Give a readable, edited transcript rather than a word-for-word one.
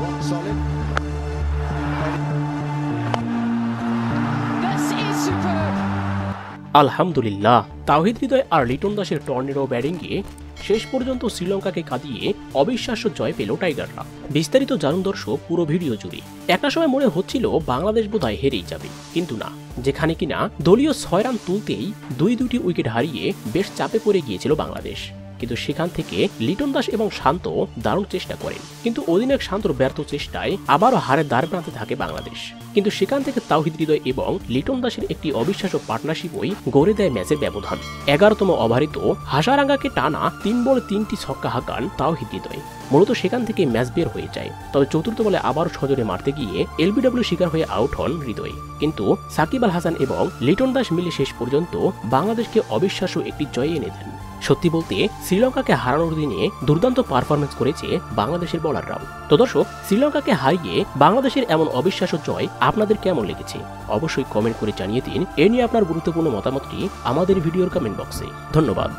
rock solid. This is superb. আলহামদুলিল্লাহ, তাওহিদ হৃদয় আর লিটন দাসের tornado ব্যাটিংয়ে শেষ পর্যন্ত শ্রীলঙ্কাকে কাঁদিয়ে অবিশ্বাস্য জয় পেল টাইগাররা। বিস্তারিত জানুন দর্শক পুরো ভিডিও জুড়ে। একটা সময় মনে হচ্ছিল বাংলাদেশ বোধহয় হেরেই যাবে, কিন্তু না, যেখানে কিনা দলীয় 6 রান তুলতেই দুটি উইকেট হারিয়ে বেশ চাপে পড়ে গিয়েছিল বাংলাদেশ। কিন্তু সেখান থেকে লিটন দাস এবং শান্ত দারুণ চেষ্টা করেন, কিন্তু অধিনায়ক শান্তর ব্যর্থ চেষ্টায় আবারও হারের দ্বার প্রান্তে থাকে বাংলাদেশ। কিন্তু সেখান থেকে তাওহিদ হৃদয় এবং লিটন দাসের একটি অবিশ্বাস্য পার্টনারশিপই গড়ে দেয় ম্যাচের ব্যবধান। 11তম ওভারে তো হাসারাঙ্গাকে টানা 3 বলে 3টি ছক্কা হাঁকান তাওহিদ হৃদয়। মূলত সেখান থেকে ম্যাচ বের হয়ে যায়। তবে চতুর্থ বলে আবারও সজোরে মারতে গিয়ে এলবিডব্লিউ শিকার হয়ে আউট হন হৃদয়। কিন্তু সাকিব আল হাসান এবং লিটন দাস মিলে শেষ পর্যন্ত বাংলাদেশকে অবিশ্বাস্য একটি জয় এনে দেন। সত্যি বলতে শ্রীলঙ্কাকে হারানোর দিনে দুর্দান্ত পারফরমেন্স করেছে বাংলাদেশের বোলাররাও। তো দর্শক, শ্রীলঙ্কাকে হারিয়ে বাংলাদেশের এমন অবিশ্বাস্য জয় আপনাদের কেমন লেগেছে অবশ্যই কমেন্ট করে জানিয়ে দিন। এ নিয়ে আপনার গুরুত্বপূর্ণ মতামতটি আমাদের ভিডিওর কমেন্ট বক্সে। ধন্যবাদ।